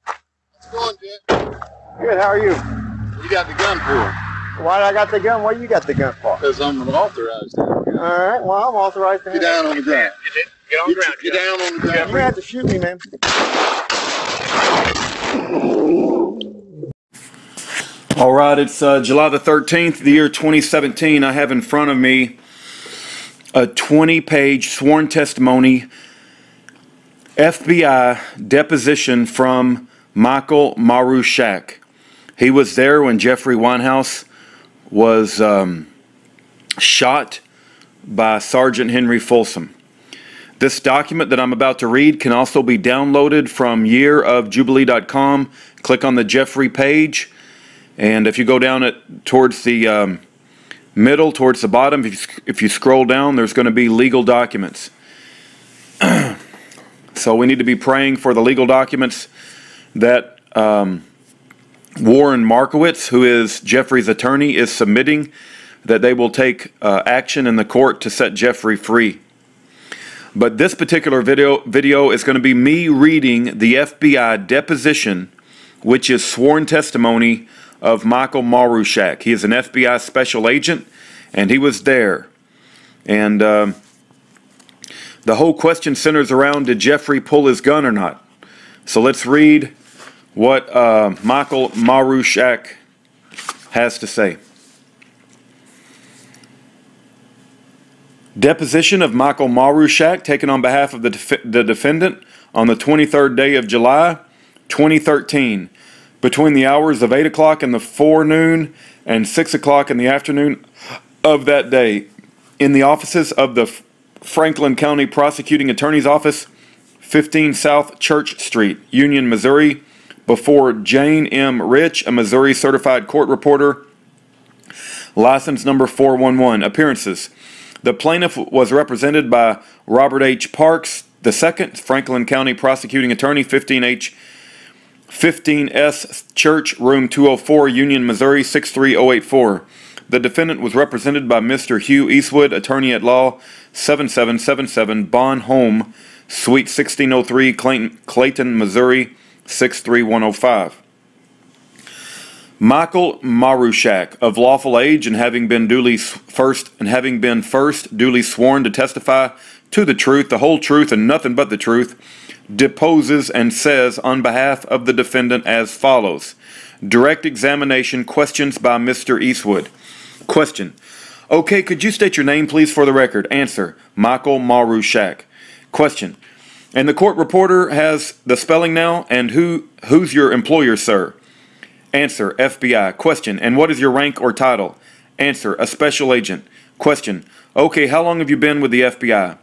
How's it going, Jeff? Good, how are you? What you got the gun for? Why I got the gun? What you got the gun for? Because I'm authorized. Alright, well, I'm authorized to Get down on the ground. Get on the ground. Get down on the ground. You're gonna have to shoot me, man. All right, it's July the 13th, the year 2017. I have in front of me a 20-page sworn testimony, FBI deposition from Michael Maruschak. He was there when Jeffrey Weinhaus was shot by Sergeant Henry Folsom. This document that I'm about to read can also be downloaded from yearofjubilee.com. Click on the Jeffrey page, and if you go down it towards the middle, towards the bottom, if you scroll down, there's going to be legal documents. So we need to be praying for the legal documents that Warren Markowitz, who is Jeffrey's attorney, is submitting, that they will take action in the court to set Jeffrey free. But this particular video is going to be me reading the FBI deposition, which is sworn testimony of Michael Maruschak. He is an FBI special agent, and he was there. And the whole question centers around, did Jeffrey pull his gun or not? So let's read what Michael Maruschak has to say. Deposition of Michael Maruschak taken on behalf of the defendant on the 23rd day of July 2013 between the hours of 8 o'clock in the forenoon and 6 o'clock in the afternoon of that day in the offices of the Franklin County Prosecuting Attorney's Office, 15 South Church Street, Union, Missouri, before Jane M. Rich, a Missouri certified court reporter, license number 411. Appearances. The plaintiff was represented by Robert H. Parks II, Franklin County Prosecuting Attorney, 15S Church, Room 204, Union, Missouri, 63084. The defendant was represented by Mr. Hugh Eastwood, Attorney at Law, 7777 Bonne Home, Suite 1603, Clayton, Missouri, 63105. Michael Maruschak, of lawful age and having been first duly sworn to testify to the truth, the whole truth, and nothing but the truth, deposes and says on behalf of the defendant as follows. Direct examination, questions by Mr. Eastwood. Question. Okay, could you state your name, please, for the record? Answer. Michael Maruschak. Question. And the court reporter has the spelling now, and who's your employer, sir? Answer. FBI. Question. And what is your rank or title? Answer. A special agent. Question. Okay, how long have you been with the FBI?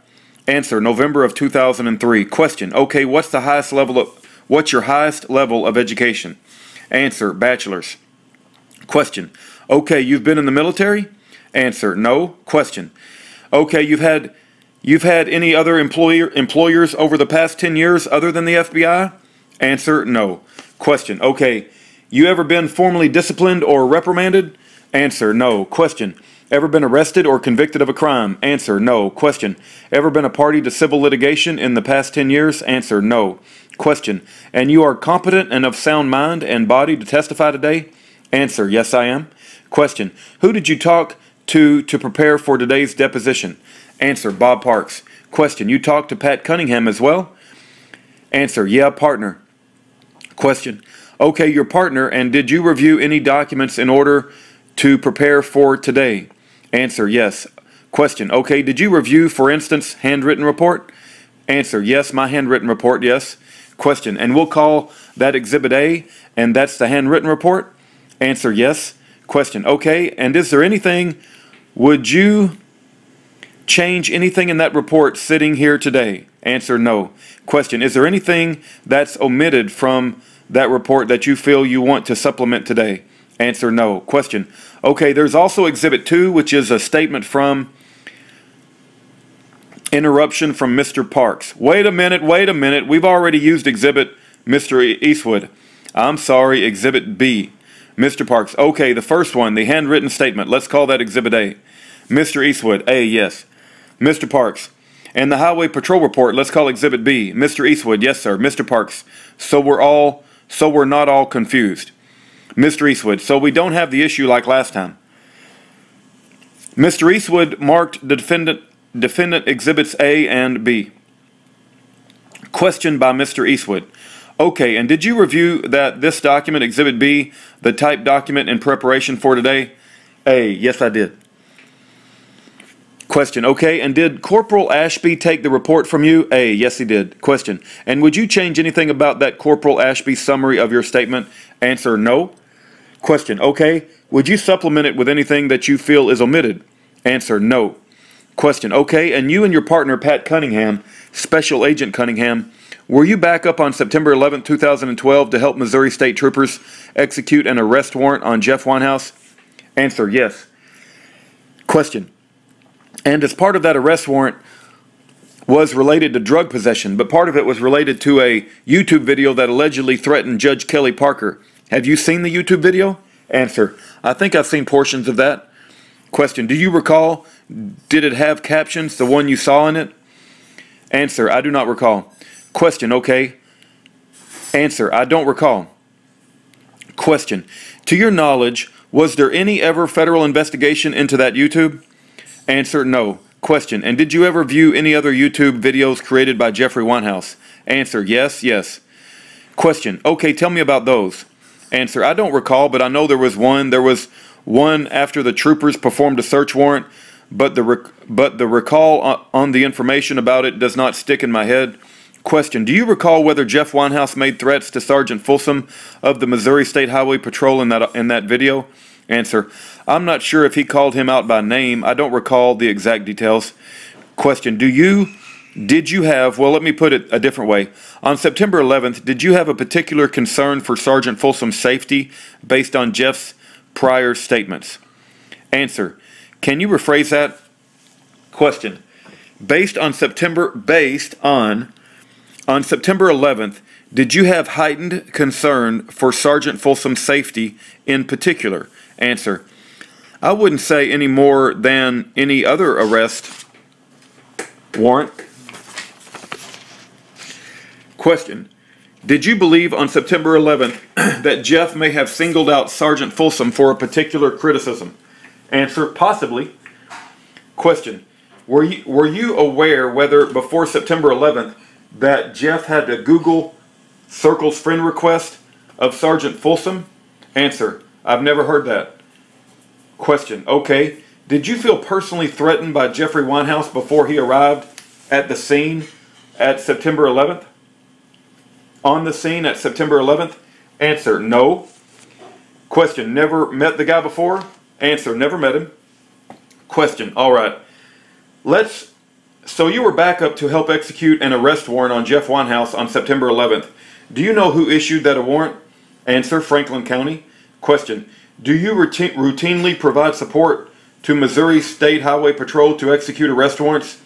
Answer. November of 2003. Question. Okay, what's your highest level of education? Answer. Bachelor's. Question. Okay, you've been in the military? Answer. No. Question. Okay, you've had any other employers over the past 10 years other than the FBI? Answer. No. Question. Okay, you ever been formally disciplined or reprimanded? Answer. No. Question. Ever been arrested or convicted of a crime? Answer. No. Question. Ever been a party to civil litigation in the past 10 years? Answer. No. Question. And you are competent and of sound mind and body to testify today? Answer. Yes, I am. Question. Who did you talk to prepare for today's deposition? Answer. Bob Parks. Question. You talked to Pat Cunningham as well? Answer. Yeah, partner. Question. Okay, your partner, and did you review any documents in order to prepare for today? Answer. Yes. Question. Okay, did you review, for instance, handwritten report? Answer. Yes, my handwritten report, yes. Question. And we'll call that Exhibit A, and that's the handwritten report? Answer. Yes. Question. Okay, and is there anything, would you change anything in that report sitting here today? Answer. No. Question. Is there anything that's omitted from that report that you feel you want to supplement today? Answer. No. Question. Okay, there's also Exhibit 2, which is a statement from interruption from Mr. Parks. Wait a minute, we've already used Exhibit Mr. Eastwood. I'm sorry, Exhibit B. Mr. Parks. Okay, the first one, the handwritten statement. Let's call that Exhibit A. Mr. Eastwood. A, yes. Mr. Parks. And the Highway Patrol report, let's call Exhibit B. Mr. Eastwood, yes sir. Mr. Parks, so we're not all confused. Mr. Eastwood, so we don't have the issue like last time. Mr. Eastwood marked the defendant Exhibits A and B. Question by Mr. Eastwood. Okay, and did you review this document, Exhibit B, the typed document in preparation for today? A, yes I did. Question, okay, and did Corporal Ashby take the report from you? A, yes he did. Question, and would you change anything about that Corporal Ashby summary of your statement? Answer, no. Question, okay, would you supplement it with anything that you feel is omitted? Answer, no. Question, okay, and you and your partner Pat Cunningham, Special Agent Cunningham, were you back up on September 11, 2012 to help Missouri State Troopers execute an arrest warrant on Jeff Weinhaus? Answer, yes. Question, and as part of that arrest warrant was related to drug possession, but part of it was related to a YouTube video that allegedly threatened Judge Kelly Parker. Have you seen the YouTube video? Answer, I think I've seen portions of that. Question, do you recall, did it have captions, the one you saw in it? Answer, I do not recall. Question, okay. Answer, I don't recall. Question, to your knowledge, was there any ever federal investigation into that YouTube? Answer, no. Question, and did you ever view any other YouTube videos created by Jeffrey Weinhaus? Answer, yes, yes. Question, okay, tell me about those. Answer, I don't recall, but I know there was one. There was one after the troopers performed a search warrant, but the recall on the information about it does not stick in my head. Question, do you recall whether Jeff Weinhaus made threats to Sergeant Folsom of the Missouri State Highway Patrol in that video? Answer, I'm not sure if he called him out by name. I don't recall the exact details. Question, did you have, well, let me put it a different way. On September 11th, did you have a particular concern for Sergeant Folsom's safety based on Jeff's prior statements? Answer, can you rephrase that? Question, on September 11th, did you have heightened concern for Sergeant Folsom's safety in particular? Answer, I wouldn't say any more than any other arrest warrant. Question, did you believe on September 11th that Jeff may have singled out Sergeant Folsom for a particular criticism? Answer, possibly. Question, were you aware whether before September 11th that Jeff had a Google Circles friend request of Sergeant Folsom? Answer, I've never heard that. Question, okay, did you feel personally threatened by Jeffrey Weinhaus before he arrived at the scene at September 11th? On the scene at September 11th? Answer, no. Question, never met the guy before? Answer, never met him. Question, alright. So you were back up to help execute an arrest warrant on Jeff Weinhaus on September 11th. Do you know who issued that warrant? Answer, Franklin County. Question, do you routinely provide support to Missouri State Highway Patrol to execute arrest warrants?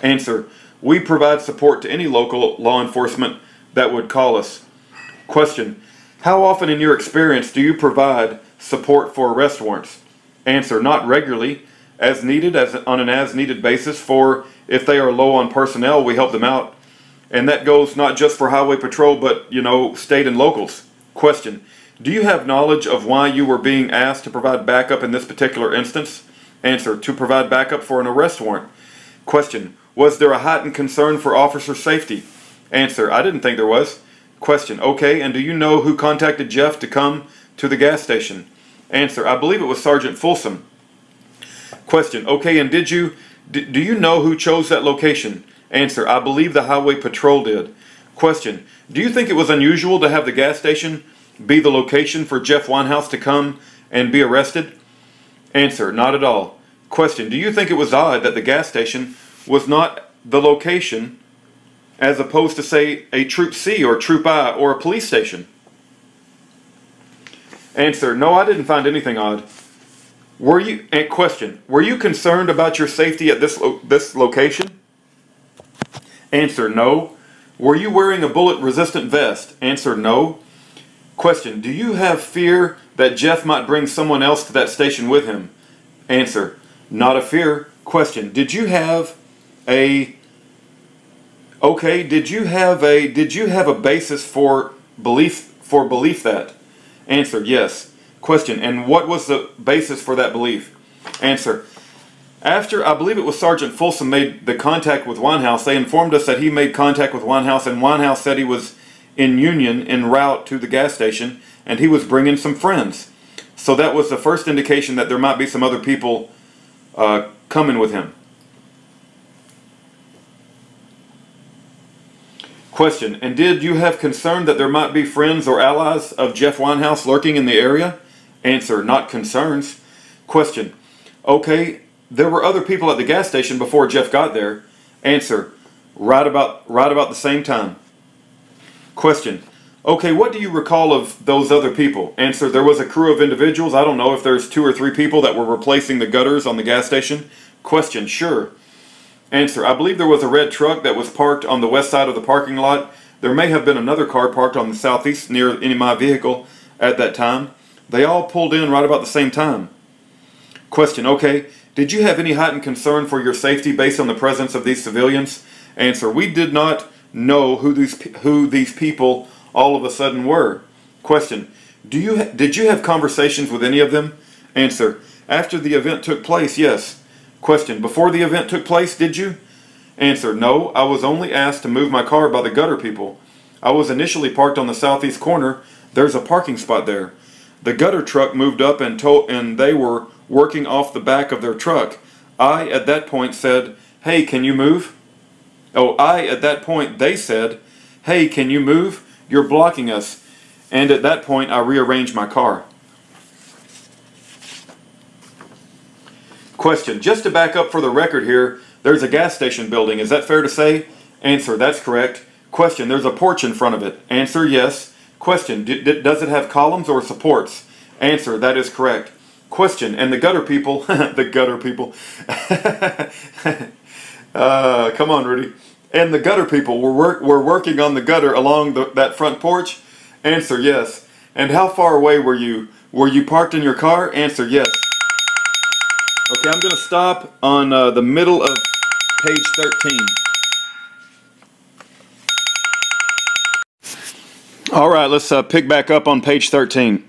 Answer, we provide support to any local law enforcement that would call us. Question, how often in your experience do you provide support for arrest warrants? Answer, not regularly, as needed, on an as-needed basis. For if they are low on personnel, we help them out. And that goes not just for Highway Patrol, but, state and locals. Question, do you have knowledge of why you were being asked to provide backup in this particular instance? Answer, to provide backup for an arrest warrant. Question, was there a heightened concern for officer safety? Answer, I didn't think there was. Question, okay, and do you know who contacted Jeff to come to the gas station? Answer, I believe it was Sergeant Folsom. Question, okay, and do you know who chose that location? Answer, I believe the Highway Patrol did. Question, do you think it was unusual to have the gas station be the location for Jeff Weinhaus to come and be arrested? Answer, not at all. Question, do you think it was odd that the gas station was not the location as opposed to, say, a Troop C or Troop I or a police station? Answer, no, I didn't find anything odd. Question, were you concerned about your safety at this location? Answer, no. Were you wearing a bullet-resistant vest? Answer, no. Question, do you have fear that Jeff might bring someone else to that station with him? Answer, not a fear. Question, did you have a Okay, did you have a basis for belief that? Answer, yes. Question, and what was the basis for that belief? Answer, after, I believe it was Sergeant Folsom made the contact with Weinhaus, they informed us that he made contact with Weinhaus, and Weinhaus said he was in Union en route to the gas station, and he was bringing some friends. So that was the first indication that there might be some other people coming with him. Question, and did you have concern that there might be friends or allies of Jeff Weinhaus lurking in the area? Answer, not concerns. Question, okay, there were other people at the gas station before Jeff got there. Answer, right about the same time. Question, okay, what do you recall of those other people? Answer, there was a crew of individuals. I don't know if there's 2 or 3 people that were replacing the gutters on the gas station. Question, sure. Answer, I believe there was a red truck that was parked on the west side of the parking lot. There may have been another car parked on the southeast near my vehicle at that time. They all pulled in right about the same time. Question, okay, did you have any heightened concern for your safety based on the presence of these civilians? Answer, we did not know who these people all of a sudden were. Question, did you have conversations with any of them? Answer, after the event took place, yes. Question, before the event took place, did you? Answer, no, I was only asked to move my car by the gutter people. I was initially parked on the southeast corner. There's a parking spot there. The gutter truck moved up and they were working off the back of their truck. I, at that point, said, hey, can you move? Oh, at that point, they said, hey, can you move? You're blocking us. And at that point, I rearranged my car. Question, just to back up for the record here, there's a gas station building. Is that fair to say? Answer, that's correct. Question, there's a porch in front of it. Answer, yes. Question, does it have columns or supports? Answer, that is correct. Question, and the gutter people, the gutter people, come on, Rudy. And the gutter people were working on the gutter along that front porch? Answer, yes. And how far away were you? Were you parked in your car? Answer, yes. Okay, I'm going to stop on the middle of page 13. All right, let's pick back up on page 13.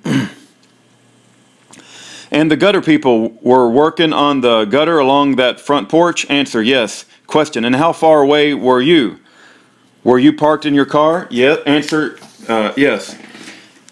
And the gutter people were working on the gutter along that front porch? Answer, yes. Question, and how far away were you? Were you parked in your car? Yeah. Answer, yes.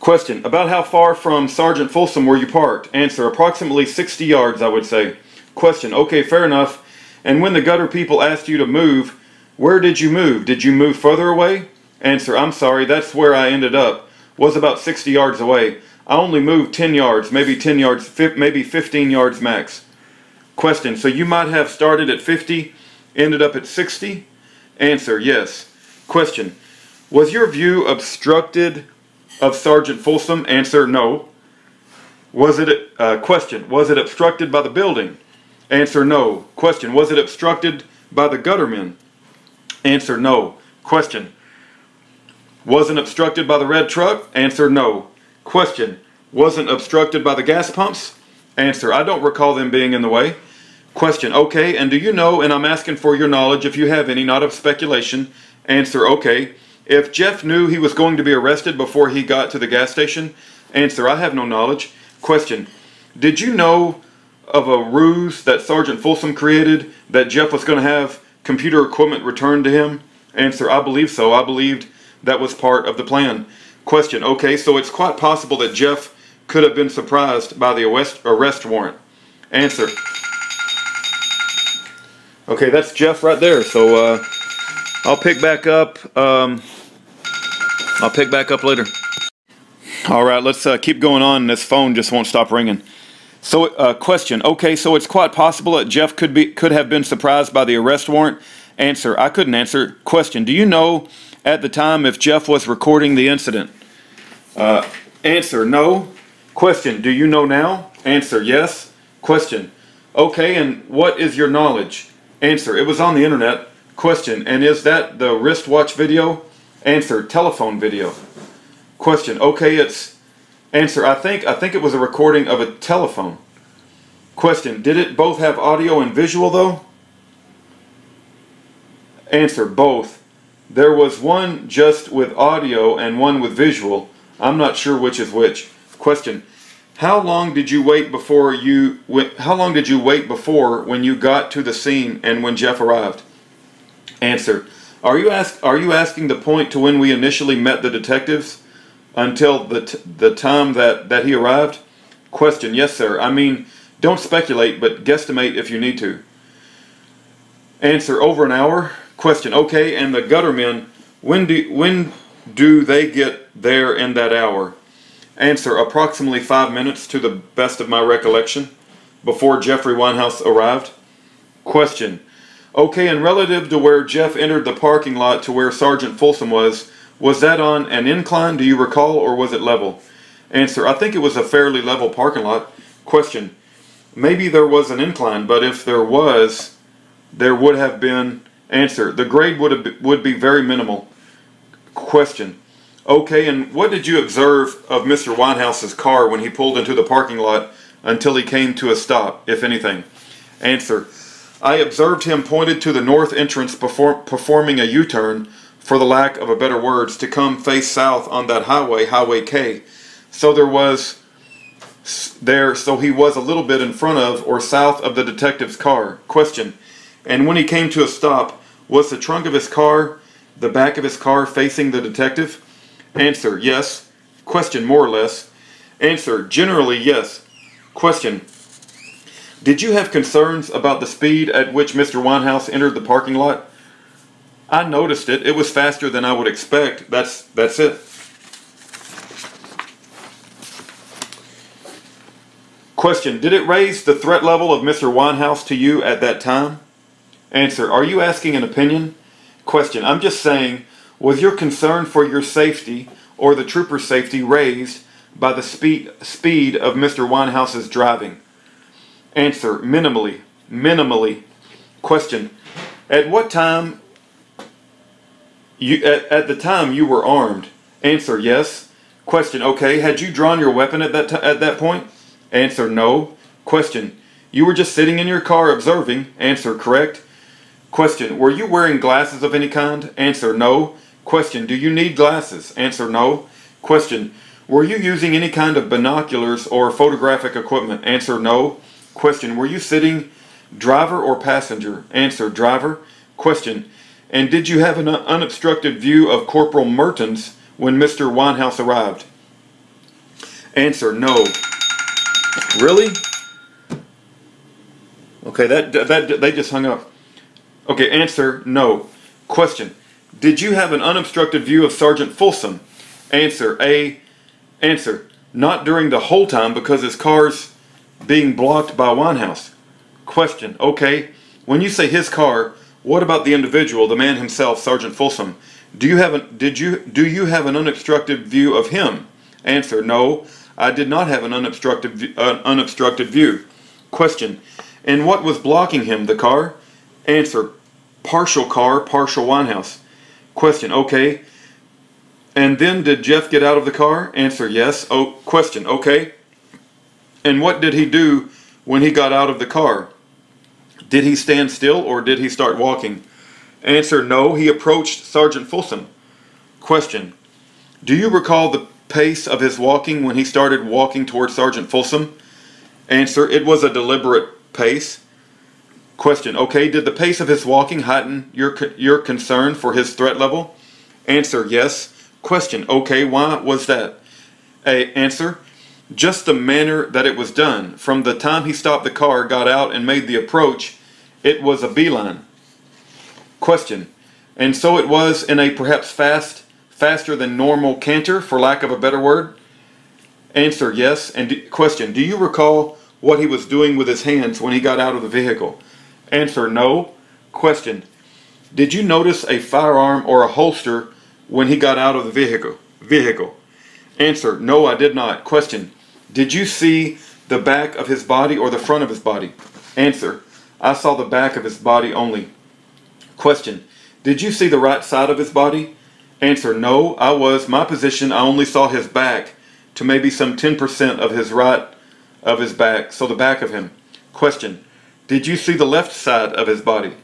Question, about how far from Sergeant Folsom were you parked? Answer, approximately 60 yards, I would say. Question, okay, fair enough. And when the gutter people asked you to move, where did you move? Did you move further away? Answer, I'm sorry, that's where I ended up. Was about 60 yards away. I only moved 10 yards, maybe 10 yards, maybe 15 yards max. Question, so you might have started at 50, ended up at 60? Answer, yes. Question, was your view obstructed of Sergeant Folsom? Answer, no. Was it, question, was it obstructed by the building? Answer, no. Question, was it obstructed by the guttermen? Answer, no. Question, wasn't obstructed by the red truck? Answer, no. Question, wasn't obstructed by the gas pumps? Answer, I don't recall them being in the way. Question, okay, and do you know, and I'm asking for your knowledge if you have any, not of speculation. Answer, okay. If Jeff knew he was going to be arrested before he got to the gas station? Answer, I have no knowledge. Question, did you know of a ruse that Sergeant Folsom created that Jeff was going to have computer equipment returned to him? Answer, I believe so. I believed that was part of the plan. Question, okay, so it's quite possible that Jeff could have been surprised by the arrest warrant. Answer, okay, that's Jeff right there. So I'll pick back up. I'll pick back up later. All right, let's keep going on. This phone just won't stop ringing. So, question. Okay, so it's quite possible that Jeff could have been surprised by the arrest warrant. Answer, I couldn't answer. Question, do you know at the time if Jeff was recording the incident? Answer, no. Question, do you know now? Answer, yes. Question, okay, and what is your knowledge? Answer, it was on the internet. Question, and is that the wristwatch video? Answer, telephone video. Question, okay, it's... Answer, I think it was a recording of a telephone. Question, did it both have audio and visual though? Answer, both. There was one just with audio and one with visual. I'm not sure which is which. Question. How long did you wait before when you got to the scene and when Jeff arrived? Answer. Are you asking the point to when we initially met the detectives until the time that he arrived? Question. Yes, sir. I mean, don't speculate, but guesstimate if you need to. Answer. Over an hour. Question. Okay, and the gutter men, when do they get there in that hour? Answer. Approximately 5 minutes to the best of my recollection before Jeffrey Weinhaus arrived. Question. Okay, and relative to where Jeff entered the parking lot to where Sergeant Folsom was that on an incline, do you recall, or was it level? Answer. I think it was a fairly level parking lot. Question. Maybe there was an incline, but if there was, there would have been. Answer. The grade would be very minimal. Question. Okay, and what did you observe of Mr. Weinhaus's car when he pulled into the parking lot until he came to a stop, if anything? Answer. I observed him pointed to the north entrance performing a U-turn, for the lack of a better words, to come face south on that highway, Hwy K. So he was a little bit in front of or south of the detective's car. Question. And when he came to a stop, was the trunk of his car, the back of his car, facing the detective? Answer. Yes. Question. More or less. Answer. Generally, yes. Question. Did you have concerns about the speed at which Mr. Weinhaus entered the parking lot? I noticed it. It was faster than I would expect. That's it. Question. Did it raise the threat level of Mr. Weinhaus to you at that time? Answer. Are you asking an opinion? Question. I'm just saying, was your concern for your safety or the trooper's safety raised by the speed of Mr. Weinhaus's driving? Answer. Minimally. Minimally. Question. At what time? At the time you were armed. Answer. Yes. Question. Okay. Had you drawn your weapon at that point? Answer. No. Question. You were just sitting in your car observing. Answer. Correct. Question. Were you wearing glasses of any kind? Answer. No. Question. Do you need glasses? Answer. No. Question. Were you using any kind of binoculars or photographic equipment? Answer. No. Question. Were you sitting driver or passenger? Answer. Driver. Question. And did you have an unobstructed view of Corporal Mertens when Mr. Weinhaus arrived? Answer. No. Really? Okay, they just hung up. Okay, answer. No. Question. Did you have an unobstructed view of Sergeant Folsom? Answer. Answer. Not during the whole time because his car's being blocked by Weinhaus. Question. Okay. When you say his car, what about the individual, the man himself, Sergeant Folsom? Do you have an unobstructed view of him? Answer. No, I did not have an unobstructed view. Question. And what was blocking him, the car? Answer. Partial car, partial Weinhaus. Question. Okay. And then did Jeff get out of the car? Answer. Yes. Oh, question. Okay. And what did he do when he got out of the car? Did he stand still or did he start walking? Answer. No, he approached Sergeant Folsom. Question. Do you recall the pace of his walking when he started walking towards Sergeant Folsom? Answer. It was a deliberate pace. Question. Okay, did the pace of his walking heighten your concern for his threat level? Answer. Yes. Question. Okay, why was that? Answer. Just the manner that it was done. From the time he stopped the car, got out, and made the approach, it was a beeline. Question. And so it was in a perhaps faster than normal canter, for lack of a better word? Answer. Yes. And question. Do you recall what he was doing with his hands when he got out of the vehicle? Answer. No. Question. Did you notice a firearm or a holster when he got out of the vehicle? Answer. No, I did not. Question. Did you see the back of his body or the front of his body? Answer. I saw the back of his body only. Question. Did you see the right side of his body? Answer. No, my position, I only saw his back to maybe some 10% of his back, so the back of him. Question. Did you see the left side of his body?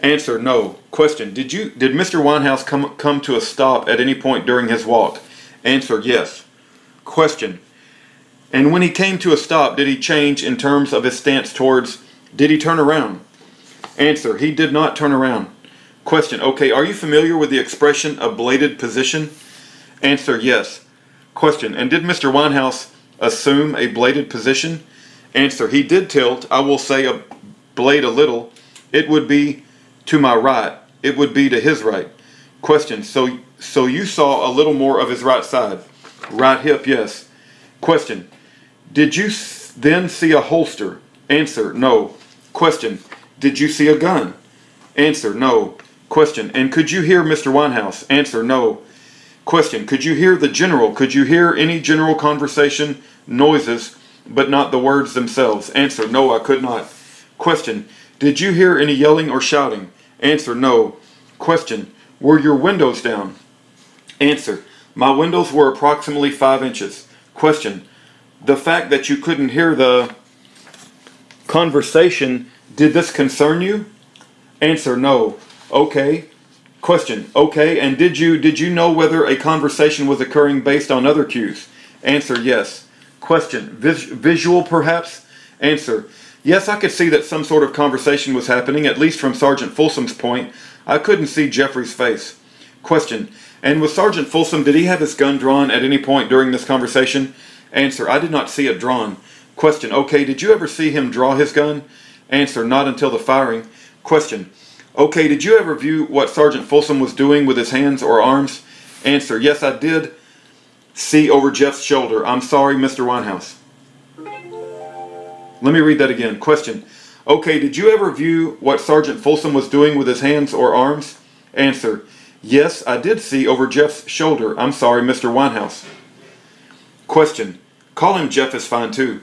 Answer, no. Question, did Mr. Weinhaus come to a stop at any point during his walk? Answer, yes. Question, and when he came to a stop, did he change in terms of his stance towards, did he turn around? Answer, he did not turn around. Question, okay, are you familiar with the expression ablated position? Answer, yes. Question, and did Mr. Weinhaus assume a bladed position? Answer, he did tilt, I will say a blade a little. It would be to my right. It would be to his right. Question, so you saw a little more of his right side? Right hip, yes. Question, did you then see a holster? Answer, no. Question, did you see a gun? Answer, no. Question, and could you hear Mr. Weinhaus? Answer, no. Question, could you hear the general? Could you hear any general conversation, noises, but not the words themselves? Answer, no, I could not. Question, did you hear any yelling or shouting? Answer, no. Question, were your windows down? Answer, my windows were approximately 5 inches. Question, the fact that you couldn't hear the conversation, did this concern you? Answer, no. Okay. Question, okay, and did you know whether a conversation was occurring based on other cues? Answer, yes. Question, visual perhaps? Answer, yes, I could see that some sort of conversation was happening, at least from Sergeant Folsom's point. I couldn't see Jeffrey's face. Question, and with Sergeant Folsom, did he have his gun drawn at any point during this conversation? Answer, I did not see it drawn. Question, okay, did you ever see him draw his gun? Answer, not until the firing. Question, okay, did you ever view what Sergeant Folsom was doing with his hands or arms? Answer, yes, I did see over Jeff's shoulder. I'm sorry, Mr. Weinhaus. Let me read that again. Question, okay, did you ever view what Sergeant Folsom was doing with his hands or arms? Answer, yes, I did see over Jeff's shoulder. I'm sorry, Mr. Weinhaus. Question, call him Jeff is fine too.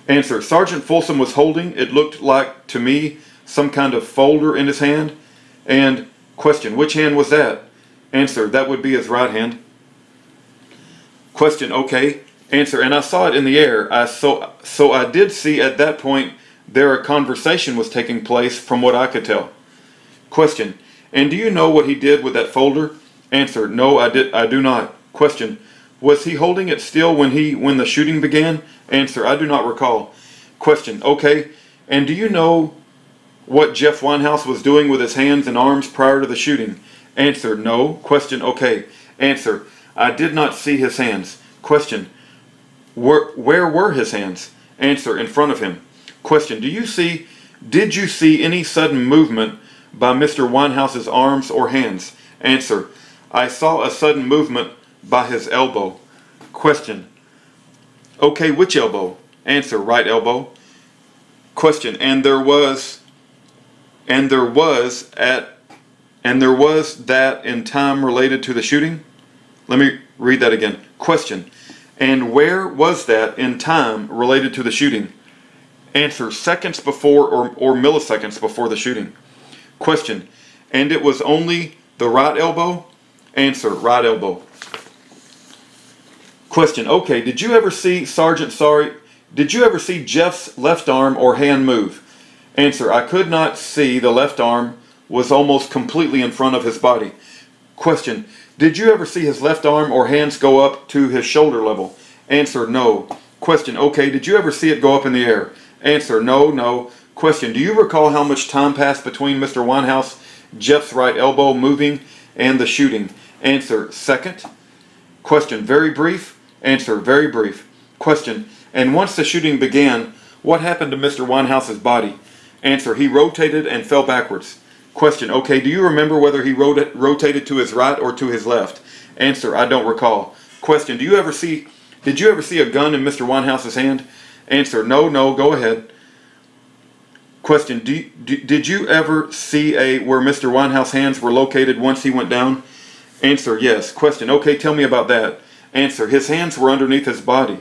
Answer, Sergeant Folsom was holding, it looked like to me, some kind of folder in his hand. And question, which hand was that? Answer, that would be his right hand. Question, okay. Answer, and I saw it in the air. So I did see at that point there a conversation was taking place from what I could tell. Question, and do you know what he did with that folder? Answer, no, I do not. Question, was he holding it still when the shooting began? Answer, I do not recall. Question, okay, and do you know what Jeff Weinhaus was doing with his hands and arms prior to the shooting? Answer, no. Question, okay. Answer, I did not see his hands. Question, where were his hands? Answer, in front of him. Question, did you see any sudden movement by Mr. Weinhaus's arms or hands? Answer, I saw a sudden movement by his elbow. Question, okay, which elbow? Answer, right elbow. Question, and there was that in time related to the shooting? Let me read that again. Question, and where was that in time related to the shooting? Answer, seconds before or milliseconds before the shooting. Question, and it was only the right elbow? Answer, right elbow. Question, okay, did you ever see Jeff's left arm or hand move? Answer, I could not see. The left arm was almost completely in front of his body. Question, did you ever see his left arm or hands go up to his shoulder level? Answer, no. Question, okay, did you ever see it go up in the air? Answer, no. Question, do you recall how much time passed between Mr. Weinhaus, Jeff's right elbow moving, and the shooting? Answer, second. Question, very brief? Answer, very brief. Question, and once the shooting began, what happened to Mr. Weinhaus's body? Answer, he rotated and fell backwards. Question, okay, do you remember whether he rotated to his right or to his left? Answer, I don't recall. Question, did you ever see a gun in Mr. Weinhaus's hand? Answer, no, go ahead. Question, did you ever see where Mr. Weinhaus' hands were located once he went down? Answer, yes. Question, okay, tell me about that. Answer, his hands were underneath his body.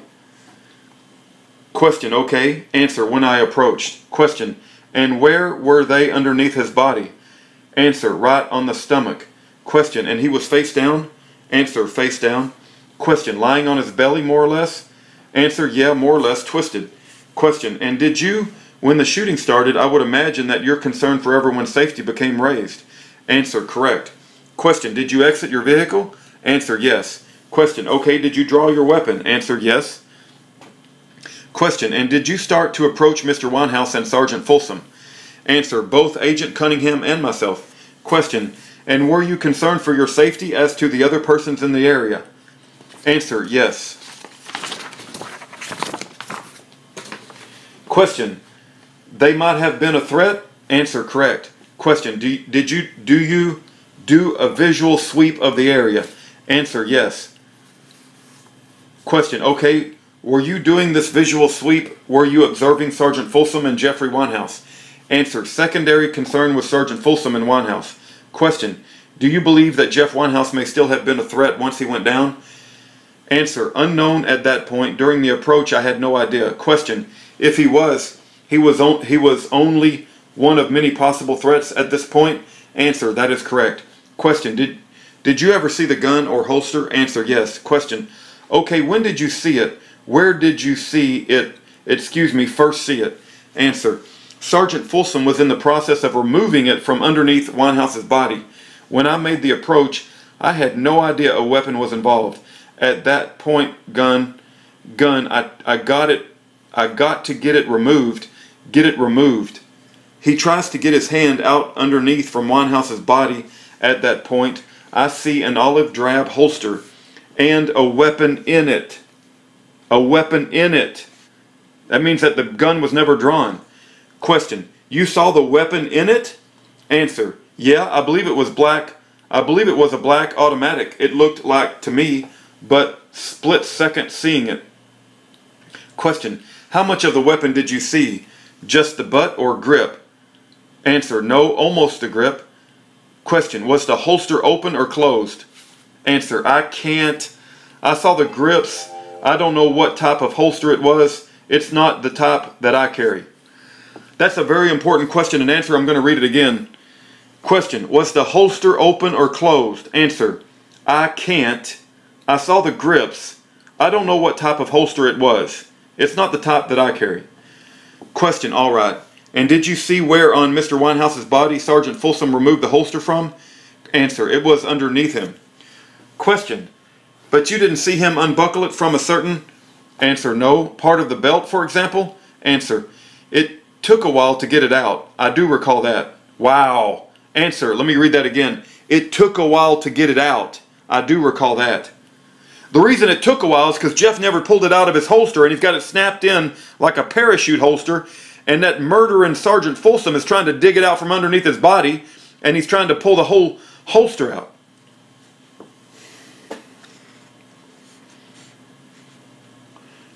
Question, okay. Answer, when I approached. Question, and where were they underneath his body? Answer, right on the stomach. Question, and he was face down? Answer, face down. Question, lying on his belly more or less? Answer, yeah, more or less twisted. Question, and did you, When the shooting started, I would imagine that your concern for everyone's safety became raised. Answer, correct. Question, did you exit your vehicle? Answer, yes. Question, okay, did you draw your weapon? Answer, yes. Question, and did you start to approach Mr. Weinhaus and Sergeant Folsom? Answer, both Agent Cunningham and myself. Question, and were you concerned for your safety as to the other persons in the area? Answer, yes. Question, they might have been a threat? Answer, correct. Question, do you do a visual sweep of the area? Answer, yes. Question, okay, were you doing this visual sweep? Were you observing Sergeant Folsom and Jeffrey Weinhaus? Answer, secondary concern with Sergeant Folsom and Weinhaus. Question, do you believe that Jeff Weinhaus may still have been a threat once he went down? Answer, unknown at that point. During the approach, I had no idea. Question, if he was only one of many possible threats at this point? Answer, that is correct. Question, did you ever see the gun or holster? Answer, yes. Question, okay, when did you see it? Where did you see it, first see it? Answer, Sergeant Folsom was in the process of removing it from underneath Weinhaus's body. When I made the approach, I had no idea a weapon was involved. At that point, I got to get it removed. He tries to get his hand out underneath from Weinhaus's body. At that point, I see an olive drab holster and a weapon in it. A weapon in it. That means that the gun was never drawn. Question, you saw the weapon in it? Answer, yeah, I believe it was black. I believe it was a black automatic. It looked like to me, but split second seeing it. Question, how much of the weapon did you see? Just the butt or grip? Answer, no, almost the grip. Question, was the holster open or closed? Answer, I saw the grips. I don't know what type of holster it was. It's not the type that I carry. That's a very important question and answer. I'm going to read it again. Question, was the holster open or closed? Answer, I saw the grips. I don't know what type of holster it was. It's not the type that I carry. Question, all right. And did you see where on Mr. Weinhaus's body Sergeant Folsom removed the holster from? Answer, it was underneath him. Question, but you didn't see him unbuckle it from a certain? Answer, no. Part of the belt, for example? Answer, it took a while to get it out. I do recall that. Wow. Answer, let me read that again. It took a while to get it out. I do recall that. The reason it took a while is because Jeff never pulled it out of his holster and he's got it snapped in like a parachute holster, and that murdering Sergeant Folsom is trying to dig it out from underneath his body, and he's trying to pull the whole holster out.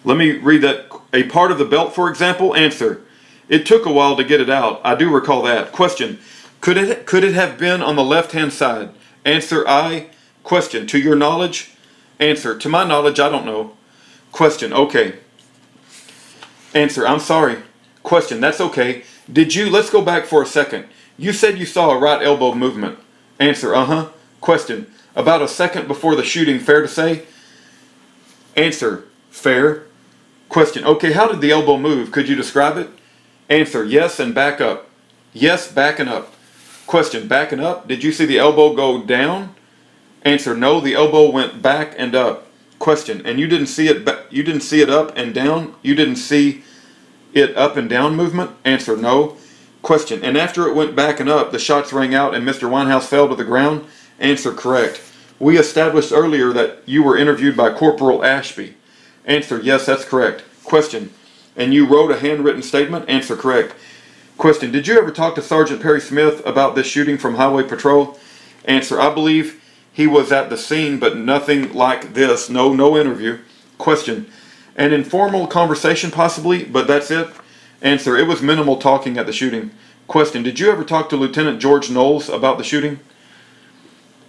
Let me read that. A part of the belt, for example? Answer, it took a while to get it out. I do recall that. Question, could it have been on the left-hand side? Answer, I. Question, to your knowledge? Answer, to my knowledge, I don't know. Question, okay. Answer, I'm sorry. Question, that's okay. Let's go back for a second. You said you saw a right elbow movement. Answer, uh-huh. Question, about a second before the shooting, fair to say? Answer, fair. Question, okay, how did the elbow move? Could you describe it? Answer, yes, and back up. Yes, backing up. Question, backing up? Did you see the elbow go down? Answer, no, the elbow went back and up. Question, and you didn't see it up and down? You didn't see it up and down movement? Answer, no. Question, and after it went back and up, the shots rang out and Mr. Weinhaus fell to the ground? Answer, correct. We established earlier that you were interviewed by Corporal Ashby. Answer, yes, that's correct. Question, and you wrote a handwritten statement? Answer, correct. Question, did you ever talk to Sergeant Perry Smith about this shooting from Highway Patrol? Answer, I believe he was at the scene, but nothing like this. No interview. Question, an informal conversation possibly, but that's it? Answer, it was minimal talking at the shooting. Question, did you ever talk to Lieutenant George Knowles about the shooting?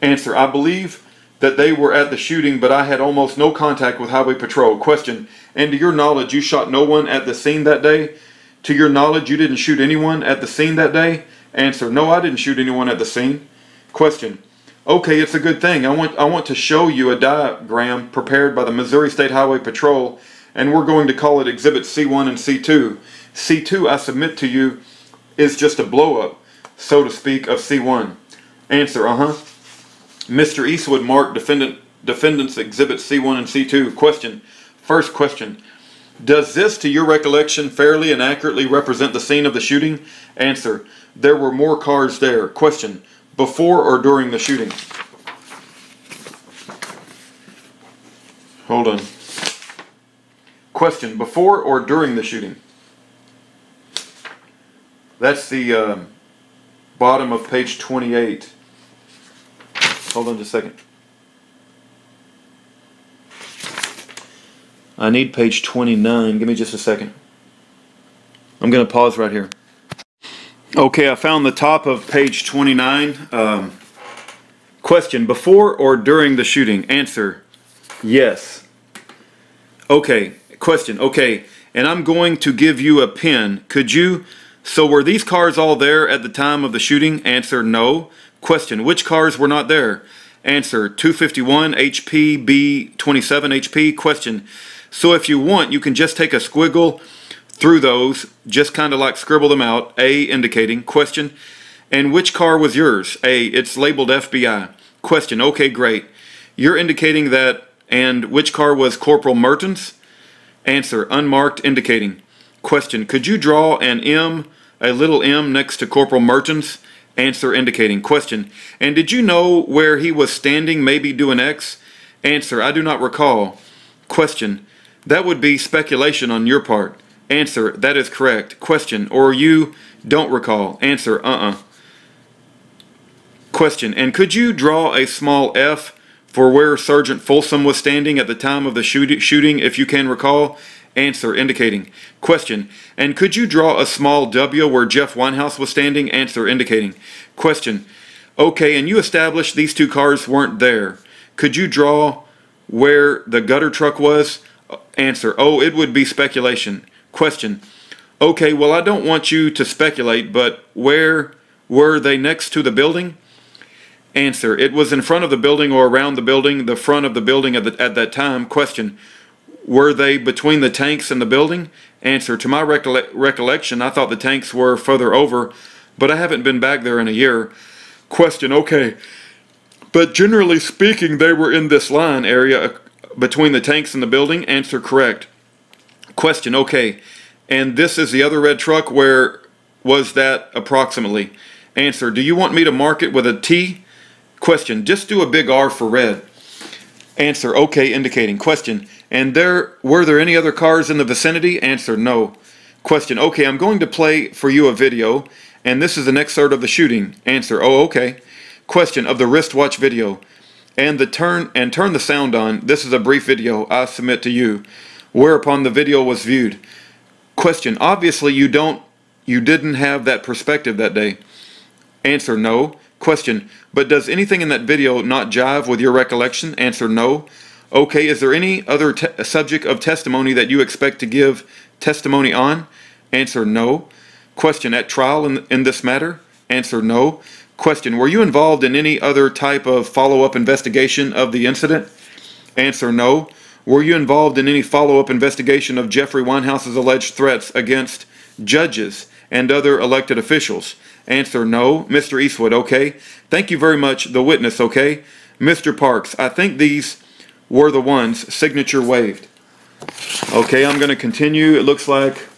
Answer, I believe that they were at the shooting, but I had almost no contact with Highway Patrol. Question, and to your knowledge, you shot no one at the scene that day? To your knowledge, you didn't shoot anyone at the scene that day? Answer, no, I didn't shoot anyone at the scene. Question, okay, it's a good thing. I want to show you a diagram prepared by the Missouri State Highway Patrol, and we're going to call it Exhibit C1 and C2. C2, I submit to you, is just a blow-up, so to speak, of C1. Answer, Mr. Eastwood marked defendants exhibit C1 and C2. Question. First question. Does this, to your recollection, fairly and accurately represent the scene of the shooting? Answer. There were more cars there. Question. Before or during the shooting? Hold on. Question. Before or during the shooting? That's the bottom of page 28. Hold on just a second. I need page 29. Give me just a second. I'm going to pause right here. Okay, I found the top of page 29. Question. Before or during the shooting? Answer. Yes. Okay. Question. Okay. And I'm going to give you a pin. Could you... So were these cars all there at the time of the shooting? Answer. No. Question. Which cars were not there? Answer. 251 HP, B 27 HP. Question. So if you want, you can just take a squiggle through those, just kind of like scribble them out. A, indicating. Question. And which car was yours? A, it's labeled FBI. Question. Okay, great. You're indicating that. And which car was Corporal Merton's? Answer. Unmarked, indicating. Question. Could you draw an M, a little M next to Corporal Merton's? Answer. Indicating. Question. And did you know where he was standing, maybe do an X? Answer. I do not recall. Question. That would be speculation on your part. Answer. That is correct. Question. Or you don't recall. Answer. Question. And could you draw a small F for where Sergeant Folsom was standing at the time of the shooting, if you can recall? Answer. Indicating. Question. And could you draw a small W where Jeff Weinhaus was standing? Answer. Indicating. Question. Okay, and you established these two cars weren't there. Could you draw where the gutter truck was? Answer. Oh, it would be speculation. Question. Okay, well, I don't want you to speculate, but where were they next to the building? Answer. It was in front of the building or around the building, the front of the building at that time. Question. Were they between the tanks and the building? Answer. To my recollection, I thought the tanks were further over, but I haven't been back there in a year. Question. Okay. But generally speaking, they were in this line area between the tanks and the building. Answer. Correct. Question. Okay. And this is the other red truck. Where was that approximately? Answer. Do you want me to mark it with a T? Question. Just do a big R for red. Answer. Okay, indicating. Question. And were there any other cars in the vicinity? Answer. No. Question. Okay, I'm going to play for you a video, and this is an excerpt of the shooting. Answer. Oh, okay. Question. Of the wristwatch video. And turn the sound on. This is a brief video I submit to you. Whereupon the video was viewed. Question. Obviously you didn't have that perspective that day. Answer. No. Question. But does anything in that video not jive with your recollection? Answer. No. Okay, is there any other subject of testimony that you expect to give testimony on? Answer. No. Question. At trial in this matter? Answer. No. Question. Were you involved in any other type of follow-up investigation of the incident? Answer. No. Were you involved in any follow-up investigation of Jeffrey Weinhaus's alleged threats against judges and other elected officials? Answer. No. Mr. Eastwood. Okay. Thank you very much. The witness. Okay. Mr. Parks. I think these were the ones. Signature waived. Okay, I'm going to continue. It looks like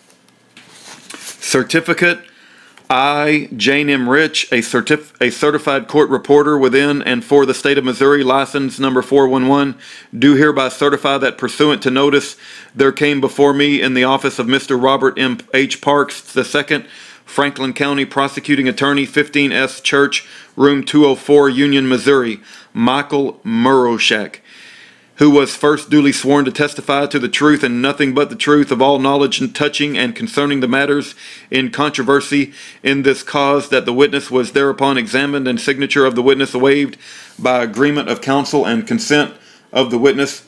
certificate. I, Jane M. Rich, a certified court reporter within and for the state of Missouri, license number 411, do hereby certify that pursuant to notice there came before me in the office of Mr. Robert M. H. Parks II, Franklin County Prosecuting Attorney, 15S Church, Room 204, Union, Missouri, Michael Maruschak, who was first duly sworn to testify to the truth and nothing but the truth of all knowledge touching and concerning the matters in controversy in this cause, that the witness was thereupon examined and signature of the witness waived by agreement of counsel and consent of the witness,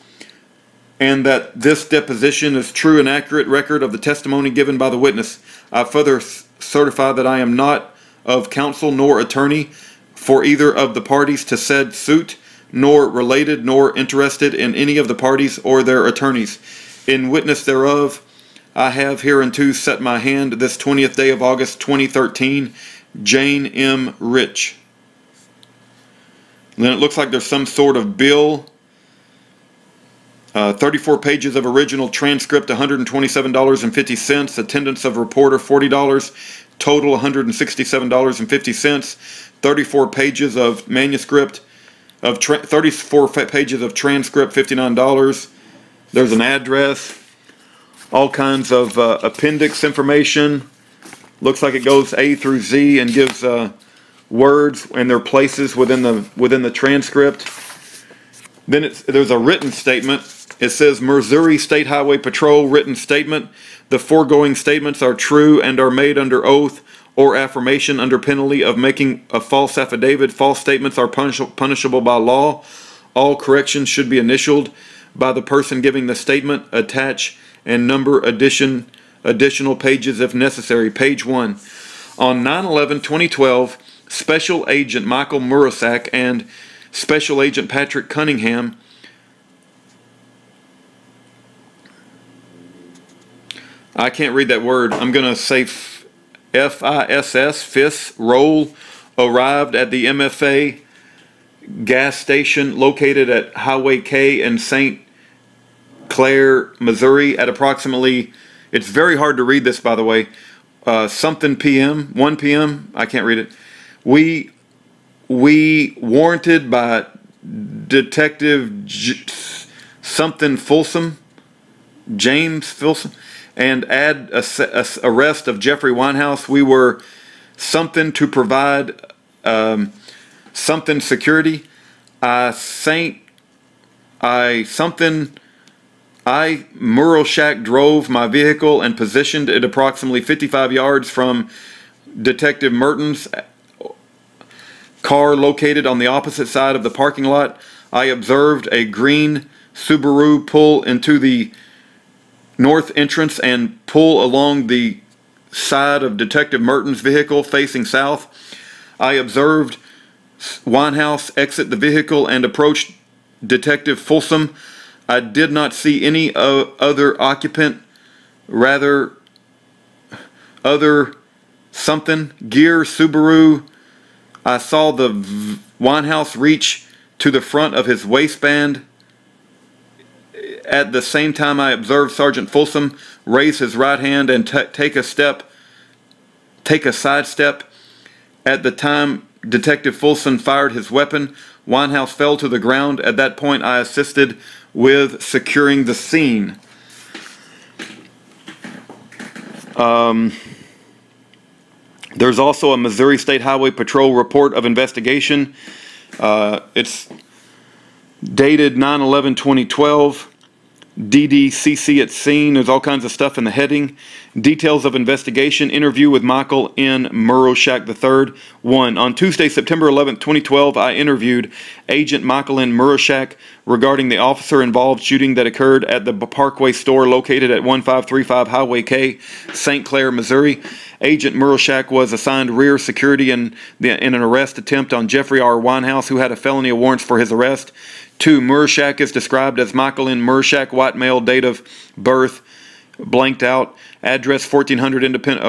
and that this deposition is true and accurate record of the testimony given by the witness. I further certify that I am not of counsel nor attorney for either of the parties to said suit, nor related nor interested in any of the parties or their attorneys. In witness thereof, I have hereunto set my hand this 20th day of August 2013, Jane M. Rich. And then it looks like there's some sort of bill. 34 pages of original transcript, $127.50. Attendance of reporter, $40. Total, $167.50. 34 pages of manuscript, 34 pages of transcript, $59. There's an address. All kinds of appendix information. Looks like it goes A through Z and gives words and their places within the transcript. Then there's a written statement. It says, Missouri State Highway Patrol written statement. The foregoing statements are true and are made under oath or affirmation under penalty of making a false affidavit. False statements are punishable by law. All corrections should be initialed by the person giving the statement. Attach and number additional pages if necessary. Page 1. On 9/11/2012, Special Agent Michael Maruschak and Special Agent Patrick Cunningham I can't read that word. I'm going to say FISS, roll, arrived at the MFA gas station located at Hwy K in St. Clair, Missouri at approximately, it's very hard to read this by the way, something p.m., 1 p.m., I can't read it. We warranted by Detective something Folsom, James Folsom, and add arrest of Jeffrey Weinhaus. We were something to provide something security. Maruschak drove my vehicle and positioned it approximately 55 yards from Detective Merton's car located on the opposite side of the parking lot. I observed a green Subaru pull into the north entrance and pull along the side of Detective Merton's vehicle facing south. I observed Weinhaus exit the vehicle and approached Detective Folsom. I did not see any other occupant, rather other something, gear, Subaru. I saw the Weinhaus reach to the front of his waistband. At the same time, I observed Sergeant Folsom raise his right hand and take a side step. At the time Detective Folsom fired his weapon, Weinhaus fell to the ground. At that point, I assisted with securing the scene. There's also a Missouri State Highway Patrol report of investigation. It's dated 9/11/2012. DDCC at scene. There's all kinds of stuff in the heading. Details of investigation. Interview with Michael N. Maruschak III. 1. On Tuesday, September 11, 2012, I interviewed Agent Michael N. Maruschak regarding the officer-involved shooting that occurred at the Parkway store located at 1535 Hwy K, St. Clair, Missouri. Agent Maruschak was assigned rear security in an arrest attempt on Jeffrey R. Weinhaus, who had a felony warrant for his arrest. 2. Maruschak is described as Michael N. Maruschak, white male, date of birth blanked out, address 1400 Independence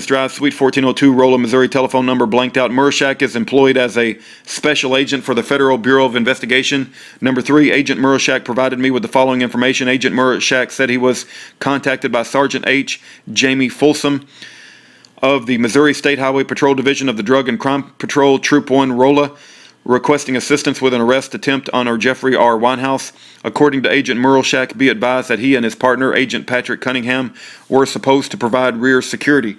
Drive, Suite 1402, Rolla, Missouri, telephone number blanked out. Maruschak is employed as a special agent for the Federal Bureau of Investigation. Number 3, Agent Maruschak provided me with the following information. Agent Maruschak said he was contacted by Sergeant H. Jamie Folsom of the Missouri State Highway Patrol Division of the Drug and Crime Patrol, Troop 1, Rolla, requesting assistance with an arrest attempt on our Jeffrey R. Weinhaus. According to Agent Maruschak, be advised that he and his partner, Agent Patrick Cunningham, were supposed to provide rear security.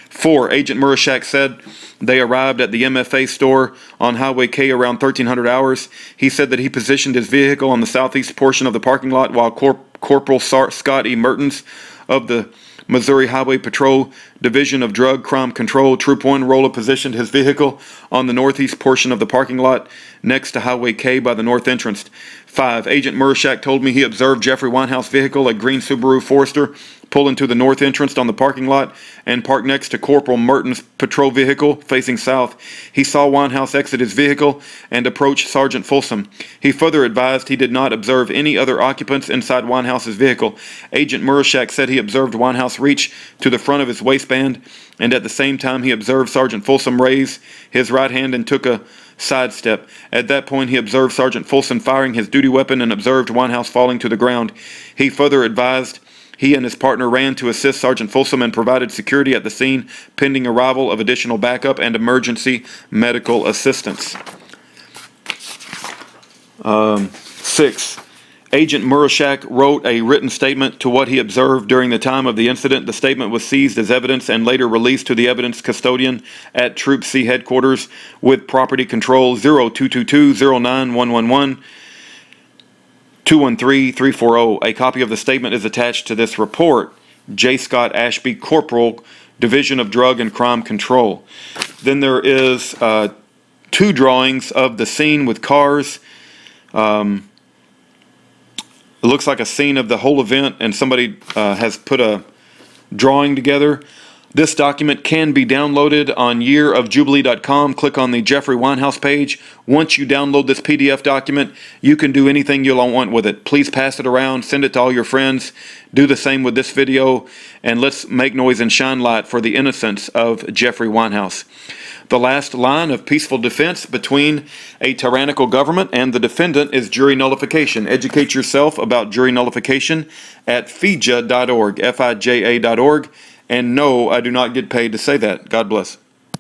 4. Agent Maruschak said they arrived at the MFA store on Hwy K around 1300 hours. He said that he positioned his vehicle on the southeast portion of the parking lot while Corporal Scott E. Mertens of the Missouri Highway Patrol Division of Drug Crime Control, Troop 1, Rolla, positioned his vehicle on the northeast portion of the parking lot next to Hwy K by the north entrance. 5. Agent Maruschak told me he observed Jeffrey Weinhaus' vehicle, a green Subaru Forester, pull into the north entrance on the parking lot, and park next to Corporal Merton's patrol vehicle facing south. He saw Weinhaus exit his vehicle and approach Sergeant Folsom. He further advised he did not observe any other occupants inside Weinhaus's vehicle. Agent Maruschak said he observed Weinhaus reach to the front of his waistband, and at the same time he observed Sergeant Folsom raise his right hand and took a sidestep. At that point he observed Sergeant Folsom firing his duty weapon and observed Weinhaus falling to the ground. He further advised he and his partner ran to assist Sergeant Folsom and provided security at the scene pending arrival of additional backup and emergency medical assistance. 6. Agent Maruschak wrote a written statement to what he observed during the time of the incident. The statement was seized as evidence and later released to the evidence custodian at Troop C headquarters with property control 0222-09111. 213-340. A copy of the statement is attached to this report. J. Scott Ashby, Corporal, Division of Drug and Crime Control. Then there is 2 drawings of the scene with cars. It looks like a scene of the whole event, and somebody has put a drawing together. This document can be downloaded on yearofjubilee.com. Click on the Jeffrey Weinhaus page. Once you download this PDF document, you can do anything you want with it. Please pass it around, send it to all your friends. Do the same with this video, and let's make noise and shine light for the innocence of Jeffrey Weinhaus. The last line of peaceful defense between a tyrannical government and the defendant is jury nullification. Educate yourself about jury nullification at fija.org, F-I-J-A.org. And no, I do not get paid to say that. God bless.